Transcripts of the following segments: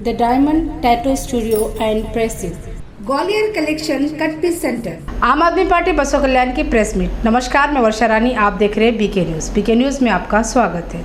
The Diamond Tattoo Studio and Pressing, Gwalior collection cut piece centre. Aam Aadmi party बसों कल्याण की press meet. नमस्कार, मैं वर्षा रानी, आप देख रहे हैं बीके न्यूज़। बीके न्यूज़ में आपका स्वागत है।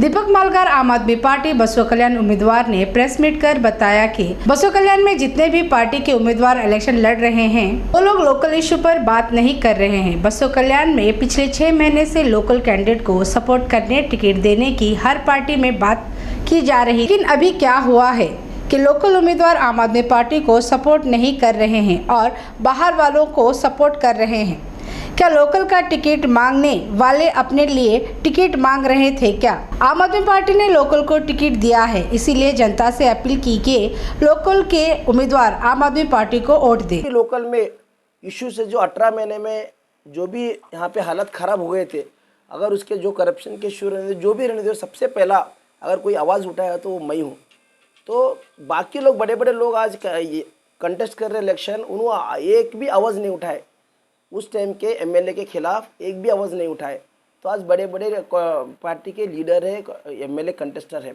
दीपक मालगार आम आदमी पार्टी बसों कल्याण उम्मीदवार ने प्रेस मीट कर बताया कि बसों कल्याण में जितने भी पार्टी के उम्मीदवार इलेक्शन लड़ रहे हैं वो लोग लोकल इशू पर बात नहीं कर रहे हैं। बसों कल्याण में पिछले 6 महीने से लोकल कैंडिडेट को सपोर्ट करने, टिकट देने की हर पार्टी में बात की जा रही, लेकिन अभी क्या हुआ है कि लोकल उम्मीदवार आम आदमी पार्टी को सपोर्ट नहीं कर रहे हैं और बाहर वालों को सपोर्ट कर रहे हैं। क्या लोकल का टिकट मांगने वाले अपने लिए टिकट मांग रहे थे? क्या आम आदमी पार्टी ने लोकल को टिकट दिया है? इसीलिए जनता से अपील की कि लोकल के उम्मीदवार आम आदमी पार्टी को वोट दें। लोकल में इशू से जो 18 महीने में जो भी यहाँ पे हालत खराब हो गए थे, अगर उसके जो करप्शन के इशू रहने जो भी रहने, सबसे पहला अगर कोई आवाज़ उठाया तो वो मैं हूँ। तो बाकी लोग बड़े बड़े लोग आज कंटेस्ट कर रहे इलेक्शन, उन्होंने एक भी आवाज़ नहीं उठाए। उस टाइम के एमएलए के खिलाफ एक भी आवाज़ नहीं उठाए। तो आज बड़े बड़े पार्टी के लीडर है, एमएलए कंटेस्टर है।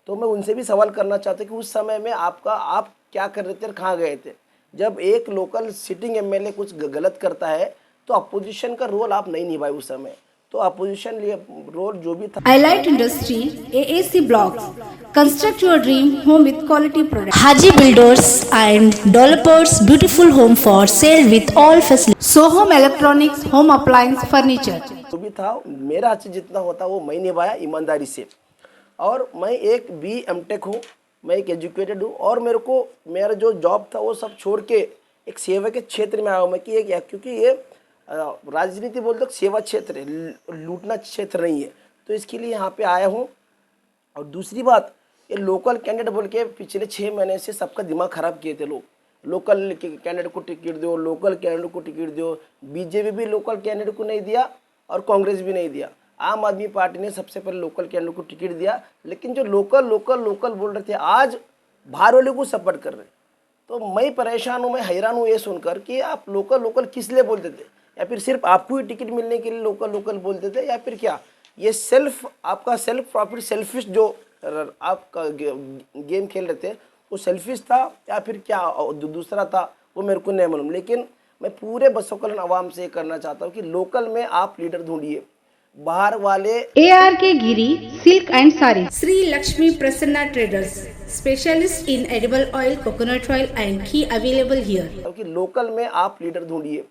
तो मैं उनसे भी सवाल करना चाहता हूँ कि उस समय में आप क्या कर रहे थे और कहाँ गए थे? जब एक लोकल सिटिंग एमएलए कुछ गलत करता है तो अपोजिशन का रोल आप नहीं निभाए उस समय। तो अपोजिशन रोल जो भी था। Highlight Industry, AAC Blocks, construct your dream home with quality products. Haji Builders and Developers, beautiful home for sale with all facilities. Sohom Electronics, Home Appliance Furniture. जो भी था मेरा हाथ से जितना होता वो मैं निभाया ईमानदारी से। और मैं एक BM.Tech हूँ, मैं एक एजुकेटेड हूँ और मेरा जो जॉब था वो सब छोड़ के एक सेवा के क्षेत्र में आया हूँ मैं कि क्योंकि ये राजनीति बोलते सेवा क्षेत्र है, लूटना क्षेत्र नहीं है। तो इसके लिए यहाँ पे आया हूँ। और दूसरी बात, ये लोकल कैंडिडेट बोल के पिछले 6 महीने से सबका दिमाग ख़राब किए थे लोग। लोकल कैंडिडेट को टिकट दो, लोकल कैंडिडेट को टिकट दो। बीजेपी भी लोकल कैंडिडेट को नहीं दिया और कांग्रेस भी नहीं दिया। आम आदमी पार्टी ने सबसे पहले लोकल कैंडिडेट को टिकट दिया, लेकिन जो लोकल बोल रहे थे आज बाहर वाले को सपोर्ट कर रहे। तो मैं परेशान हूँ, मैं हैरान हूँ ये सुनकर कि आप लोकल किस लिए बोलते थे, या फिर सिर्फ आपको ही टिकट मिलने के लिए लोकल बोलते थे, या फिर क्या ये आपका सेल्फ प्रॉफिट सेल्फिश जो आपका गेम खेल रहे थे वो सेल्फिश था या फिर क्या दूसरा था वो मेरे को नहीं मालूम। लेकिन मैं पूरे बसों कल्याण आवाम से करना चाहता हूँ कि लोकल में आप लीडर ढूंढिए, बाहर वाले। ARK Giri silk and sari, Shri Lakshmi Prasanna traders, specialist in edible oil, coconut oil and ghee available here. क्योंकि लोकल में आप लीडर ढूंढिए,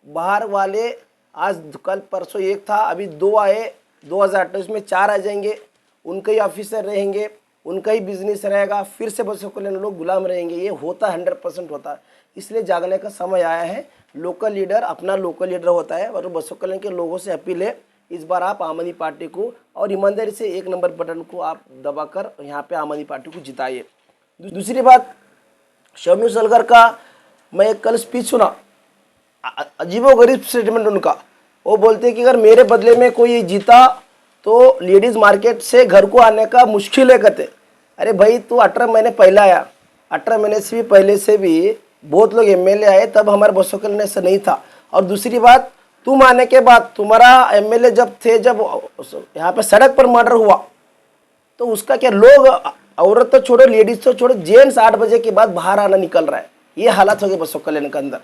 बाहर वाले आज कल परसों एक था, अभी 2 आए, 2028 में 4 आ जाएंगे। उनके ही ऑफिसर रहेंगे, उनका ही बिजनेस रहेगा, फिर से बसों कल्याण लोग गुलाम रहेंगे। ये होता 100% होता है। इसलिए जागने का समय आया है। लोकल लीडर अपना लोकल लीडर होता है और बसों कल्याण के लोगों से अपील है, इस बार आप आम आदमी पार्टी को और ईमानदारी से 1 नंबर बटन को आप दबाकर यहाँ पे आम आदमी पार्टी को जिताइए। दूसरी बात, शम्यू सलगर का मैं कल स्पीच सुना, अजीबोगरीब स्टेटमेंट उनका। वो बोलते हैं कि अगर मेरे बदले में कोई जीता तो लेडीज़ मार्केट से घर को आने का मुश्किल है कहते। अरे भाई, तू 18 महीने पहले आया, 18 महीने से भी पहले से भी बहुत लोग एमएलए आए, तब हमारे बसों कल्याण से नहीं था। और दूसरी बात, तुम आने के बाद तुम्हारा एमएलए जब यहाँ पे सड़क पर मर्डर हुआ तो उसका क्या, लोग औरत तो छोड़ो, लेडीज तो छोड़ो, जेंट्स 8 बजे के बाद बाहर आना निकल रहा है। ये हालत हो गई बसों कल्याण के अंदर।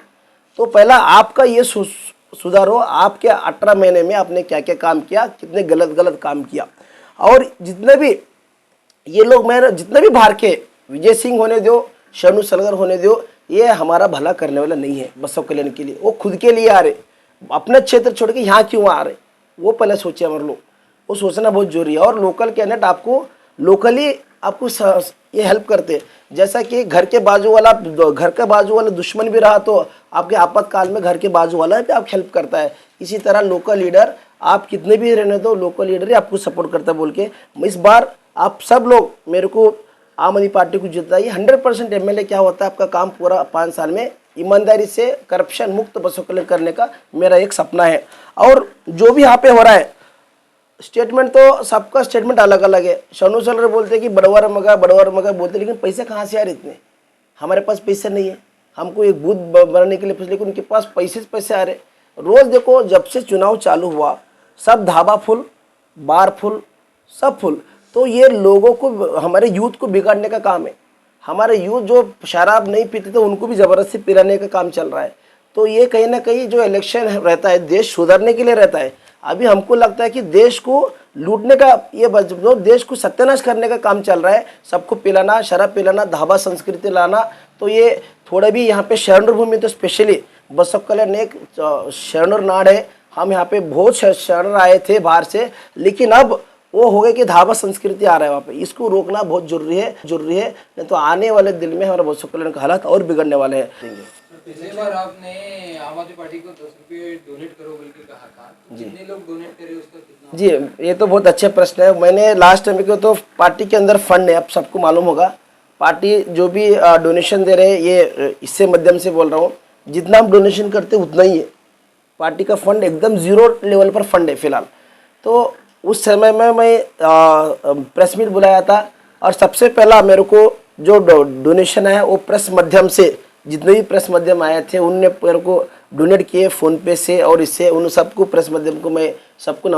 तो पहला आपका ये सुधारो, आपके 18 महीने में आपने क्या क्या काम किया, कितने गलत काम किया। और जितने भी ये लोग, मैं जितने भी बाहर के, विजय सिंह होने दो, शम्यू सलगर होने दो, ये हमारा भला करने वाला नहीं है बसों कल्याण के लिए। वो खुद के लिए आ रहे, अपना क्षेत्र छोड़ के यहाँ क्यों आ रहे, वो पहले सोचे हमारे लोग। वो सोचना बहुत जरूरी है। और लोकल कैंडिडेट आपको लोकली आपको ये हेल्प करते हैं। जैसा कि घर के बाजू वाला दुश्मन भी रहा तो आपके आपातकाल में घर के बाजू वाला भी आप हेल्प करता है। इसी तरह लोकल लीडर आप कितने भी रहने दो, लोकल लीडर ही आपको सपोर्ट करता है बोल के इस बार आप सब लोग मेरे को आम आदमी पार्टी को जिताइए। 100% एमएलए क्या होता है, आपका काम पूरा 5 साल में ईमानदारी से करप्शन मुक्त बसों कल्याण करने का मेरा एक सपना है। और जो भी यहाँ पे हो रहा है, स्टेटमेंट तो सबका स्टेटमेंट अलग अलग है। शम्यू सलगर बोलते हैं कि बड़वार मगा बोलते, लेकिन पैसे कहाँ से आ रहे इतने? हमारे पास पैसे नहीं है, हमको एक बूथ बनाने के लिए, लेकिन उनके पास पैसे आ रहे। रोज़ देखो, जब से चुनाव चालू हुआ सब ढाबा फुल, बार फुल, सब फुल। तो ये लोगों को, हमारे यूथ को बिगाड़ने का काम है। हमारे यूथ जो शराब नहीं पीते थे उनको भी ज़बरदस्ती पिलाने का काम चल रहा है। तो ये कहीं ना कहीं जो इलेक्शन रहता है देश सुधरने के लिए रहता है। अभी हमको लगता है कि देश को लूटने का ये जो देश को सत्यानाश करने का काम चल रहा है, सबको पिलाना, शराब पिलाना, धाबा संस्कृति लाना। तो ये थोड़ा भी यहाँ पे शरणर भूमि तो स्पेशली बसव कल्याण एक शरणर नाड़ है। हम यहाँ पे बहुत शरणर आए थे बाहर से, लेकिन अब वो हो गए कि धाबा संस्कृति आ रहा है वहाँ पे। इसको रोकना बहुत जरूरी है नहीं तो आने वाले दिन में हमारा बसव कल्याण का हालात और बिगड़ने वाले हैं। पिछले बार आपने आम आदमी पार्टी को 10 रुपये डोनेट करो बोल के कहा था, तो जितने लोग डोनेट करे उसका कितना? जी, ये तो बहुत अच्छा प्रश्न है। मैंने लास्ट टाइम को तो पार्टी के अंदर फंड है, अब सबको मालूम होगा। पार्टी जो भी डोनेशन दे रहे हैं, ये इससे माध्यम से बोल रहा हूँ, जितना हम डोनेशन करते उतना ही है। पार्टी का फंड एकदम जीरो लेवल पर फंड है फिलहाल। तो उस समय में मैं प्रेस मीट बुलाया था और सबसे पहला मेरे को जो डोनेशन है वो प्रेस माध्यम से, जितने भी प्रेस माध्यम आए थे उनने मेरे को डोनेट किए फ़ोन पे से, और इससे उन सबको प्रेस माध्यम को मैं सबको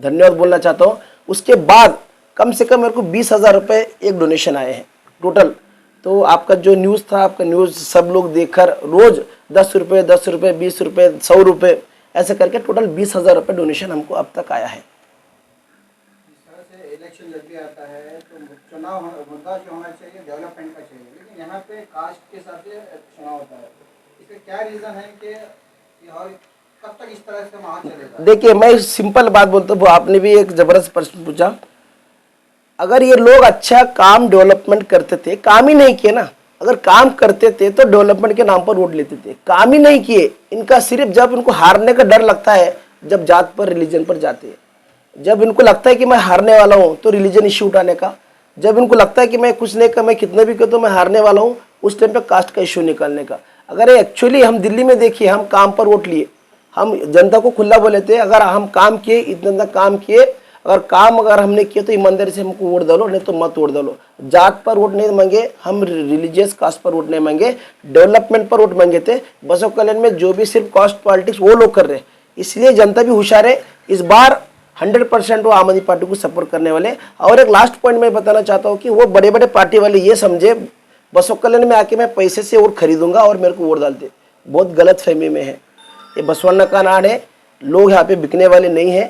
धन्यवाद बोलना चाहता हूँ। उसके बाद कम से कम मेरे को 20,000 रुपये एक डोनेशन आए हैं टोटल। तो आपका जो न्यूज़ था, आपका न्यूज़ सब लोग देखकर रोज़ 10 रुपये 20 रुपये 100 रुपये ऐसे करके टोटल 20,000 रुपये डोनेशन हमको अब तक आया है। इस तरह से इलेक्शन जब भी आता है तो चुनाव मुद्दा जो होना चाहिए डेवलपमेंट का चाहिए, लेकिन यहाँ पे कास्ट के साथ चुनाव होता है। इसका क्या रीज़न है कि और कब तक इस तरह से माहौल चलेगा? देखिए, मैं सिंपल बात बोलता हूँ, आपने भी एक ज़बरदस्त प्रश्न पूछा। अगर ये लोग अच्छा काम डेवलपमेंट करते थे, काम ही नहीं किए ना। अगर काम करते थे तो डेवलपमेंट के नाम पर वोट लेते थे, काम ही नहीं किए। इनका सिर्फ जब इनको हारने का डर लगता है, जब जात पर रिलीजन पर जाते हैं, जब इनको लगता है कि मैं हारने वाला हूँ तो रिलीजन इश्यू उठाने का, जब इनको लगता है कि मैं कुछ नहीं कर, मैं कितने भी कर तो मैं हारने वाला हूँ, उस टाइम पे कास्ट का इश्यू निकालने का। अगर एक्चुअली हम दिल्ली में देखिए, हम काम पर वोट लिए, हम जनता को खुला बोले थे अगर हम काम किए, इतना काम किए, अगर हमने किया तो ईमानदारी से हमको वोट डालो, नहीं तो मत वोट डालो। जात पर वोट नहीं मांगे हम, रिलीजियस कास्ट पर वोट नहीं मांगे, डेवलपमेंट पर वोट मांगे थे। बसव कल्याण में जो भी सिर्फ कास्ट पॉलिटिक्स वो लोग कर रहे, इसलिए जनता भी होशियार है। इस बार 100% वो आम आदमी पार्टी को सपोर्ट करने वाले। और एक लास्ट पॉइंट मैं बताना चाहता हूँ कि वो बड़े बड़े पार्टी वाले ये समझे बसव कल्याण में आके मैं पैसे से वोट खरीदूंगा और मेरे को वोट डालते, बहुत गलत फहमी में है। ये बसवण्णा का नाड़ है, लोग यहाँ पे बिकने वाले नहीं है।